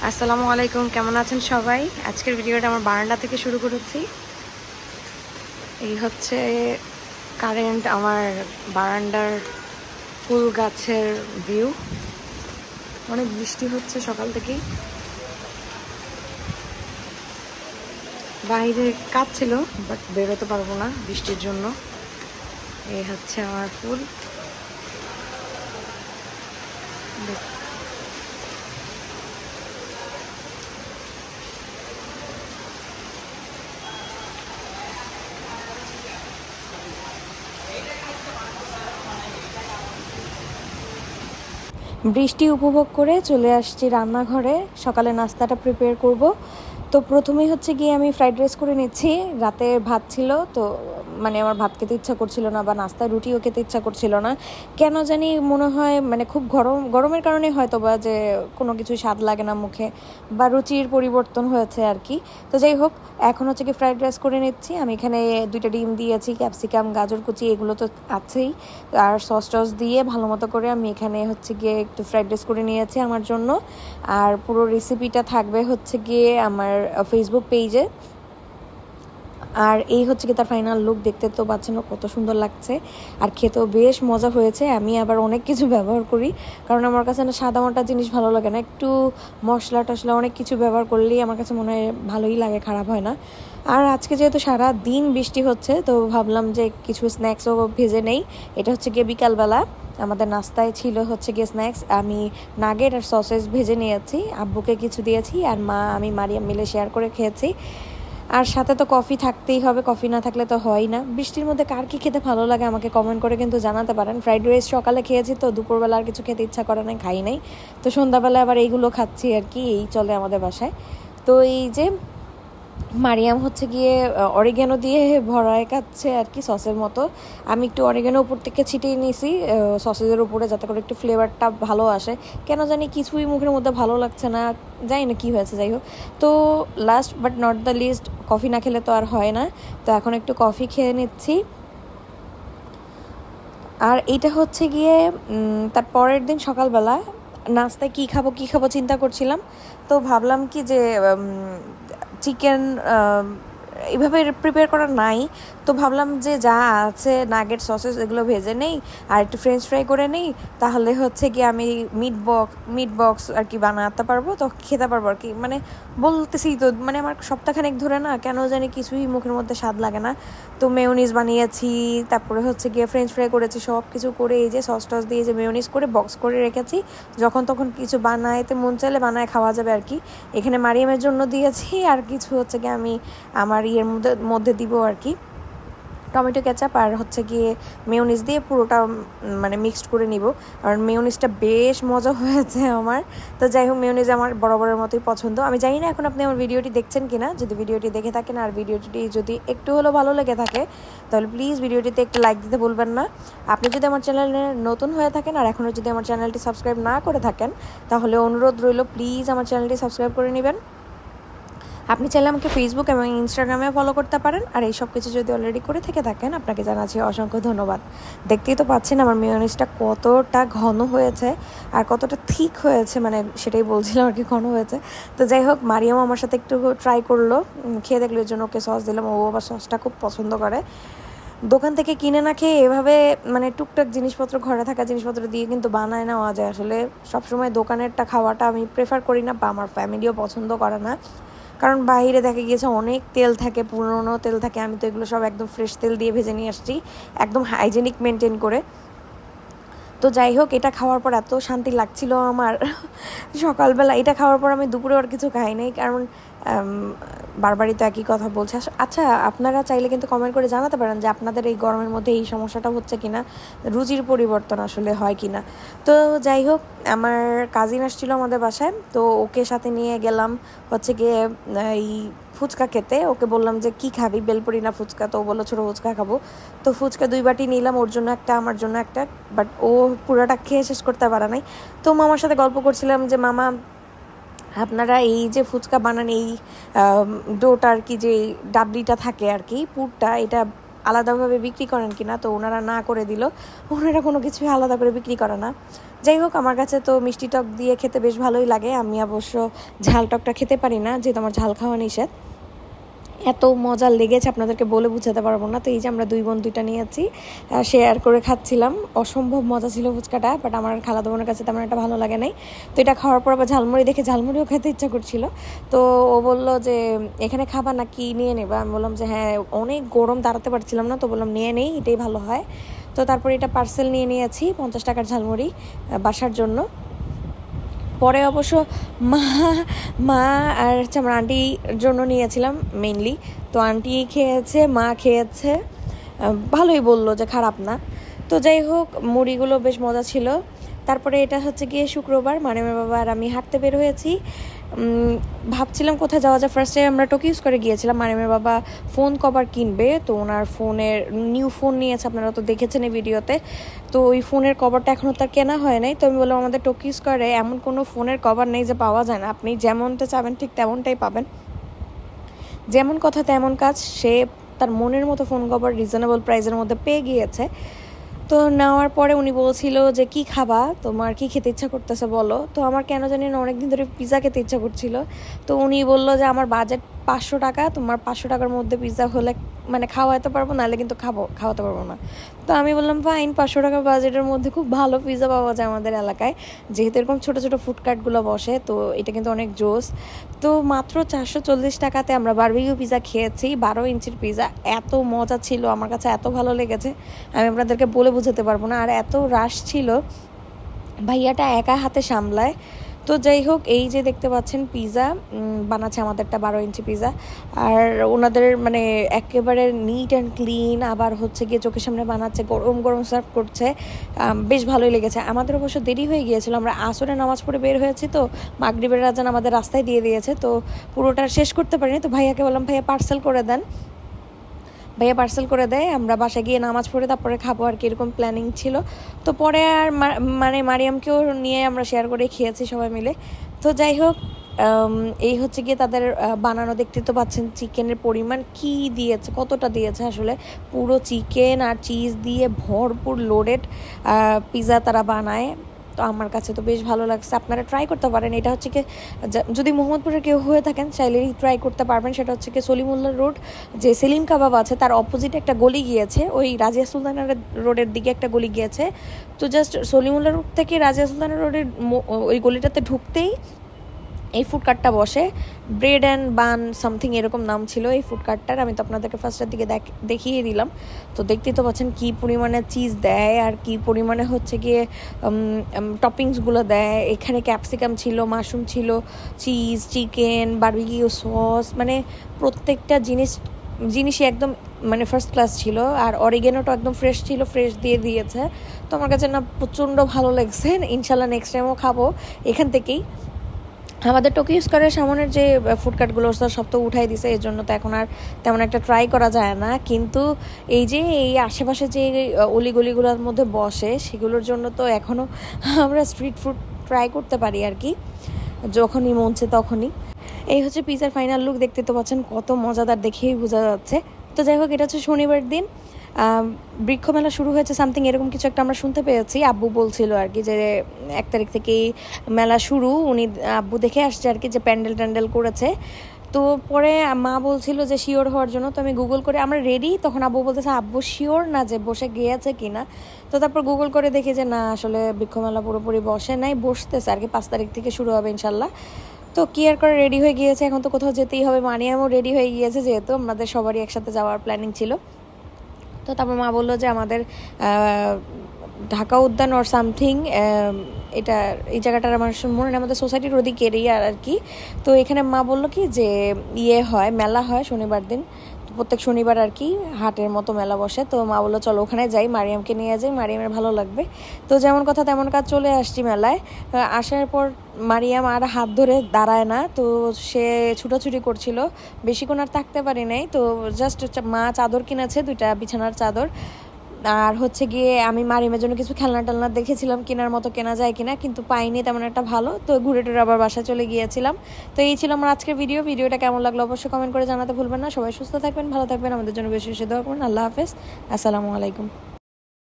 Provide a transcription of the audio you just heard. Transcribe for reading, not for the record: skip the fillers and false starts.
আসসালামু আলাইকুম, কেমন আছেন সবাই? আজকের ভিডিওটা আমার বারান্দা থেকে শুরু করেছি। এই হচ্ছে কারেন্ট আমার বারান্দার ফুল গাছের ভিউ। অনেক বৃষ্টি হচ্ছে সকাল থেকেই। বাইরে কাজ ছিল বাট বেরোতে পারবো না বৃষ্টির জন্য। এই হচ্ছে আমার ফুল। বৃষ্টি উপভোগ করে চলে আসছি রান্নাঘরে। সকালে নাস্তাটা প্রিপেয়ার করব। তো প্রথমেই হচ্ছে গিয়ে আমি ফ্রাইড রাইস করে নিচ্ছি। রাতে ভাত ছিল, তো আমার ভাত খেতে ইচ্ছা করছিল না বা নাস্তায় রুটিও খেতে ইচ্ছা করছিল না। কেন জানি মনে হয় খুব গরমের কারণে হয়তো বা যে কোনো কিছু স্বাদ লাগে না মুখে, বা রুচির পরিবর্তন হয়েছে আর কি। তো যাই হোক, এখন হচ্ছে কি ফ্রাইড রাইস করে নিচ্ছি। আমি এখানে 2টা ডিম দিয়েছি, ক্যাপসিকাম, গাজর কুচি এগুলো তো আছেই, আর সস দিয়ে ভালো মতো করে আমি এখানে হচ্ছে গিয়ে একটু ফ্রাইড রাইস করে নিয়েছি আমার জন্য। আর পুরো রেসিপিটা থাকবে হচ্ছে গিয়ে আমার ফেসবুক পেজে। আর এই হচ্ছে কি তার ফাইনাল লুক। দেখতে তো পাচ্ছেন কত সুন্দর লাগছে, আর খেতেও বেশ মজা হয়েছে। আমি আবার অনেক কিছু ব্যবহার করি, কারণ আমার কাছে না সাদা মাটা জিনিস ভালো লাগে না, একটু মশলা টশলা অনেক কিছু ব্যবহার করলেই আমার কাছে মনে হয় ভালোই লাগে, খারাপ হয় না। আর আজকে যেহেতু সারা দিন বৃষ্টি হচ্ছে, তো ভাবলাম যে কিছু স্ন্যাক্সও ভেজে নেই। এটা হচ্ছে গিয়ে বিকালবেলা আমাদের নাস্তায় ছিল হচ্ছে গিয়ে স্ন্যাক্স। আমি নাগেট আর সসেস ভেজে নিয়েছি, আব্বুকে কিছু দিয়েছি, আর আমি মারিয়াম মিলে শেয়ার করে খেয়েছি। আর সাথে তো কফি থাকতেই হবে, কফি না থাকলে তো হয় না। বৃষ্টির মধ্যে কার কি খেতে ভালো লাগে আমাকে কমেন্ট করে কিন্তু জানাতে পারেন। ফ্রাইড রাইস সকালে খেয়েছি, তো দুপুরবেলা আর কিছু খেতে ইচ্ছা করে নাই, খাই নাই। তো সন্ধ্যাবেলা আবার এইগুলো খাচ্ছি আর কি, এই চলে আমাদের বাসায়। তো এই যে মারিয়াম হচ্ছে গিয়ে অরিগ্যানো দিয়ে ভরায় খাচ্ছে আর কি, সসের মতো। আমি একটু অরিগ্যানো উপর থেকে ছিটিয়ে নিয়েছি সসেজের উপরে, যাতে করে একটু ফ্লেভারটা ভালো আসে। কেন জানি কিছুই মুখের মধ্যে ভালো লাগছে না, জানি না কী হয়েছে। যাই হোক, তো last but not the least, coffee না খেলে তো আর হয় না। তো এখন একটু কফি খেয়ে নিচ্ছি। আর এইটা হচ্ছে গিয়ে তার পরের দিন সকালবেলা নাস্তায় কী খাবো চিন্তা করছিলাম। তো ভাবলাম কি যে চিকেন এইভাবে প্রিপেয়ার করা নাই, তো ভাবলাম যে যা আছে নাগেট সসেস এগুলো ভেজে নেই, আর একটু ফ্রেঞ্চ ফ্রাই করে নেই, তাহলে হচ্ছে কি আমি মিট বক্স আর কি বানাতে পারবো, তো খেতে পারবো আর কি। বলতেছি তো আমার সপ্তাহখানেক ধরে না কেন জানি কিছুই মুখের মধ্যে স্বাদ লাগে না। তো মেয়োনিজ বানিয়েছি, তারপরে হচ্ছে গিয়ে ফ্রেঞ্চ ফ্রাই করেছি, সব কিছু করে এই যে সস টস দিয়ে যে মেয়োনিজ করে বক্স করে রেখেছি, যখন তখন কিছু বানাইতে মন চাইলে বানায় খাওয়া যাবে আর কি। এখানে মারিয়ামের জন্য দিয়েছি, আর কিছু হচ্ছে গিয়ে আমি আমার মধ্যে দিব আর কি, টমেটো কেচাপ আর হচ্ছে গিয়ে মেয়োনিজ দিয়ে পুরোটা মিক্সড করে নিব। আর মেয়োনিজটা বেশ মজা হয়েছে আমার। তো যাই হোক, মেয়োনিজ আমার বরাবরের মতোই পছন্দ। আমি জানি না এখন আপনি আমার ভিডিওটি দেখছেন কিনা। যদি ভিডিওটি দেখে থাকেন আর ভিডিওটি যদি একটু হলেও ভালো লেগে থাকে, তাহলে প্লিজ ভিডিওটিতে একটু লাইক দিতে ভুলবেন না। আপনি যদি আমার চ্যানেলে নতুন হয়ে থাকেন আর এখনও যদি আমার চ্যানেলটি সাবস্ক্রাইব না করে থাকেন, তাহলে অনুরোধ রইল প্লিজ আমার চ্যানেলটি সাবস্ক্রাইব করে নেবেন। আপনি চাইলে আমাকে ফেসবুক এবং ইনস্টাগ্রামে ফলো করতে পারেন। আর এই সব কিছু যদি অলরেডি করে থেকে থাকেন, আপনাকে জানাচ্ছি অসংখ্য ধন্যবাদ। দেখতেই তো পাচ্ছেন আমার মেয়োনিজটা কতটা ঘন হয়েছে আর কতটা থিক হয়েছে, সেটাই বলছিলাম আর কি, ঘন হয়েছে। তো যাই হোক, মারিয়াম আমার সাথে একটু ট্রাই করলো, খেয়ে দেখলো, এর জন্য ওকে সস দিলাম। ও আবার সসটা খুব পছন্দ করে। দোকান থেকে কিনে না খেয়ে এভাবে টুকটাক জিনিসপত্র, ঘরে থাকা জিনিসপত্র দিয়ে কিন্তু বানায় নেওয়া যায়। আসলে সবসময় দোকানেরটা খাওয়াটা আমি প্রেফার করি না, বা আমার ফ্যামিলিও পছন্দ করে না, কারণ বাইরে দেখা গিয়েছে অনেক তেল থাকে, পুরনো তেল থাকে। আমি তো এগুলো সব একদম ফ্রেশ তেল দিয়ে ভেজে নিয়ে আসছি, একদম হাইজেনিক মেনটেন করে। তো যাই হোক, এটা খাওয়ার পর এত শান্তি লাগছিল আমার সকালবেলা। এটা খাওয়ার পর আমি দুপুরে আর কিছু খাই নাই, কারণ বারবারই তো একই কথা বলছে। আচ্ছা, আপনারা চাইলে কিন্তু কমেন্ট করে জানাতে পারেন যে আপনাদের এই গরমের মধ্যে এই সমস্যাটা হচ্ছে কিনা, রুচির পরিবর্তন আসলে হয় কিনা। তো যাই হোক, আমার কাজিন আসছিল আমাদের বাসায়, তো ওকে সাথে নিয়ে গেলাম হচ্ছে গিয়ে এই ফুচকা খেতে। ওকে বললাম যে কি খাবি, বেলপুরি না ফুচকা? তো ও বললো ছোটো ফুচকা খাবো। তো ফুচকা 2 বাটি নিলাম, ওর জন্য একটা, আমার জন্য একটা। বাট ও পুরোটা খেয়ে শেষ করতে পারে নাই। তো মামার সাথে গল্প করছিলাম যে মামা, আপনারা এই যে ফুচকা বানান, এই ডোটা আর কি, যে ডাবলিটা থাকে আর কি, পুরটা, এটা আলাদাভাবে বিক্রি করেন কিনা? তো ওনারা না করে দিল, ওনারা কোনো কিছুই আলাদা করে বিক্রি করে না। যাই হোক, আমার কাছে তো মিষ্টি টক দিয়ে খেতে বেশ ভালোই লাগে। আমি অবশ্য ঝাল টকটা খেতে পারি না, যেহেতু আমার ঝাল খাওয়া নিষেধ। এত মজা লেগেছে আপনাদেরকে বলে বুঝাতে পারবো না। তো এই যে আমরা দুই বোন দুইটা নিয়েছি, শেয়ার করে খাচ্ছিলাম। অসম্ভব মজা ছিল ফুচকাটা, বাট আমার খালাতো বোনের কাছে তেমন একটা ভালো লাগে নাই। তো এটা খাওয়ার পর আবার ঝালমুড়ি দেখে ঝালমুড়িও খেতে ইচ্ছা করছিল। তো ও বললো যে এখানে খাবা না কি নিয়ে নেবা? আমি বললাম যে হ্যাঁ, অনেক গরম, দাঁড়াতে পারছিলাম না, তো বললাম নিয়ে নেই, এটাই ভালো হয়। তো তারপরে এটা পার্সেল নিয়ে নিয়েছি 50 টাকার ঝালমুড়ি বাসার জন্য। পরে অবশ্য মা মা আর হচ্ছে আমার আন্টির জন্য নিয়েছিলাম মেইনলি। তো আন্টি খেয়েছে, মা খেয়েছে, ভালোই বললো যে খারাপ না। তো যাই হোক, মুড়িগুলো বেশ মজা ছিল। তারপরে এটা হচ্ছে গিয়ে শুক্রবার, মারিয়ামের বাবা আর আমি হাঁটতে বের হয়েছি। ভাবছিলাম কোথায় যাওয়া যায়। ফার্স্টে আমরা টোকিও স্কোয়ারে গিয়েছিলাম। মারিয়ামের বাবা ফোন কভার কিনবে, তো ওনার ফোনের নিউ ফোন নিয়েছে, আপনারা তো দেখেছেন এই ভিডিওতে। তো ওই ফোনের কভারটা এখনও তার কেনা হয় নাই। তো আমি বললাম আমাদের টোকিও স্কোয়ারে এমন কোনো ফোনের কভার নেই যে পাওয়া যায় না, আপনি যেমনটা চাবেন ঠিক তেমনটাই পাবেন। যেমন কথা তেমন কাজ, সে তার মনের মতো ফোন কভার রিজনেবল প্রাইসের মধ্যে পেয়ে গিয়েছে। তো নেওয়ার পরে উনি বলছিল যে কি খাবা, তোমার কি খেতে ইচ্ছা করতেছে বলো। তো আমার কেন জানি না অনেকদিন ধরে পিৎজা খেতে ইচ্ছা করছিল। তো উনি বললো যে আমার বাজেট 500 টাকা, তোমার 500 টাকার মধ্যে পিৎজা হলে মানে খাওয়াতে পারবো, নাহলে কিন্তু খাওয়াতে পারবো না। তো আমি বললাম ফাইন, 500 টাকা বাজেটের মধ্যে খুব ভালো পিৎজা পাওয়া যায় আমাদের এলাকায়, যেহেতু এরকম ছোটো ছোটো ফুডকার্টগুলো বসে। তো এটা কিন্তু অনেক জোস। তো মাত্র 440 টাকাতে আমরা বারবিকিউ পিৎজা খেয়েছি, 12 ইঞ্চির পিৎজা। এত মজা ছিল, আমার কাছে এত ভালো লেগেছে, আমি আপনাদেরকে বলে বোঝাতে পারবো না। আর এত রাশ ছিল, ভাইয়াটা একা হাতে সামলায়। তো যাই হোক, এই যে দেখতে পাচ্ছেন পিৎজা বানাচ্ছে আমাদেরটা 12 ইঞ্চি পিৎজা। আর ওনাদের মানে একেবারে নিট অ্যান্ড ক্লিন, আবার হচ্ছে গিয়ে চোখের সামনে বানাচ্ছে, গরম গরম সার্ভ করছে, বেশ ভালোই লেগেছে। আমাদের অবশ্য দেরি হয়ে গিয়েছিল, আমরা আসরে নামাজ পড়ে বের হয়েছি, তো মাগরিবের আজান আমাদের রাস্তায় দিয়ে দিয়েছে, তো পুরোটা শেষ করতে পারিনি। তো ভাইয়াকে বললাম ভাইয়া পার্সেল করে দেন, ভাইয়া পার্সেল করে দেয়, আমরা বাসায় গিয়ে নামাজ পড়ে তারপরে খাবো আর কি, এরকম প্ল্যানিং ছিল। তো পরে আর মানে মারিয়ামকেও নিয়ে আমরা শেয়ার করে খেয়েছি সবাই মিলে। তো যাই হোক, এই হচ্ছে গিয়ে তাদের বানানো, দেখতে তো পাচ্ছেন চিকেনের পরিমাণ কি দিয়েছে, কতটা দিয়েছে আসলে। পুরো চিকেন আর চিজ দিয়ে ভরপুর লোডেড পিৎজা তারা বানায়। তো আমার কাছে তো বেশ ভালো লাগছে, আপনারা ট্রাই করতে পারেন। এটা হচ্ছে কি, যদি মোহাম্মদপুরে কেউ হয়ে থাকেন চাইলেই ট্রাই করতে পারবেন। সেটা হচ্ছে কি সলিমুল্লাহ রোড, যে সেলিম কাবাব আছে তার অপোজিটে একটা গলি গিয়েছে, ওই রাজিয়া সুলতানা রোডের দিকে একটা গলি গিয়েছে। তো জাস্ট সলিমুল্লাহ রোড থেকে রাজিয়া সুলতানা রোডের ওই গলিটাতে ঢুকতেই এই ফুডকার্টটা বসে। ব্রেড অ্যান্ড বান সামথিং এরকম নাম ছিল এই ফুডকার্টটার। আমি তো আপনাদেরকে ফার্স্টের দিকে দেখিয়ে দিলাম। তো দেখতেই তো পাচ্ছেন কী পরিমাণে চিজ দেয় আর কী পরিমাণে হচ্ছে গিয়ে টপিংসগুলো দেয়। এখানে ক্যাপসিকাম ছিল, মাশরুম ছিল, চিজ, চিকেন, বারবিকিউ সস, মানে প্রত্যেকটা জিনিসই একদম মানে ফার্স্ট ক্লাস ছিল। আর অরিগেনোটা একদম ফ্রেশ ছিল, ফ্রেশ দিয়ে দিয়েছে। তো আমার কাছে না প্রচণ্ড ভালো লাগছে। ইনশাল্লাহ নেক্সট টাইমও খাবো এখান থেকেই। আমাদের টোকিও স্কোয়ারের সামনের যে ফুডকার্টগুলো সব তো উঠাই দিছে, এর জন্য তো এখন আর তেমন একটা ট্রাই করা যায় না। কিন্তু এই যে এই আশেপাশে যে অলিগলিগুলোর মধ্যে বসে, সেগুলোর জন্য তো এখনও আমরা স্ট্রিট ফুড ট্রাই করতে পারি আর কি, যখনই মন চায় তখনই। এই হচ্ছে পিৎজার ফাইনাল লুক, দেখতে তো পাচ্ছেন কত মজাদার, দেখেই বোঝা যাচ্ছে। তো যাই হোক, এটা হচ্ছে শনিবার দিন, বৃক্ষ মেলা শুরু হয়েছে সামথিং এরকম কিছু একটা আমরা শুনতে পেয়েছি। আব্বু বলছিল আর কি যে 1 তারিখ থেকেই মেলা শুরু, উনি আব্বু দেখে আসছে আর কি যে প্যান্ডেল ট্যান্ডেল করেছে। তো পরে মা বলছিল যে শিওর হওয়ার জন্য, তো আমি গুগল করে আমরা রেডি, তখন আব্বু বলতেছে আব্বু শিওর না যে বসে গিয়েছে কিনা। তো তারপর গুগল করে দেখি যে না, আসলে বৃক্ষমেলা পুরোপুরি বসে নাই, বসতেছে আর কি, 5 তারিখ থেকে শুরু হবে ইনশাল্লাহ। তো কি আর করে, রেডি হয়ে গিয়েছে, এখন তো কোথাও যেতেই হবে। মানিয়ামও রেডি হয়ে গিয়েছে, যেহেতু আমাদের সবারই একসাথে যাওয়ার প্ল্যানিং ছিল। তো তারপর মা বললো যে আমাদের ঢাকা উদ্যান ওর সামথিং, এটা এই জায়গাটার আমার মনে নেই, আমাদের সোসাইটির ওদিকে এরিয়া আর কি। তো এখানে মা বললো কি যে হয়, মেলা হয় শনিবার দিন, প্রত্যেক শনিবার আর কি হাটের মতো মেলা বসে। তো মা বললো চলো ওখানে যাই, মারিয়ামকে নিয়ে যাই, মারিয়ামের ভালো লাগবে। তো যেমন কথা তেমন কাজ, চলে আসছি মেলায়। আসার পর মারিয়াম আর হাত ধরে দাঁড়ায় না, তো সে ছুটাছুটি করছিল, বেশিক্ষণ আর থাকতে পারি নাই। তো জাস্ট মা চাদর কিনেছে, 2টা বিছানার চাদর। আর হচ্ছে গিয়ে আমি মারিমের জন্য কিছু খেলনা টেলনা দেখেছিলাম কেনার মতো, কেনা যায় কিনা, কিন্তু পাইনি তেমন একটা ভালো। তো ঘুরে টুরে আবার বাসায় চলে গিয়েছিলাম। তো এই ছিল আমার আজকের ভিডিওটা কেমন লাগলো অবশ্যই কমেন্ট করে জানাতে ভুলবেন না। সবাই সুস্থ থাকবেন, ভালো থাকবেন, আমাদের জন্য বেশি বেশি দোয়া করবেন। আল্লাহ হাফেজ, আসসালামু আলাইকুম।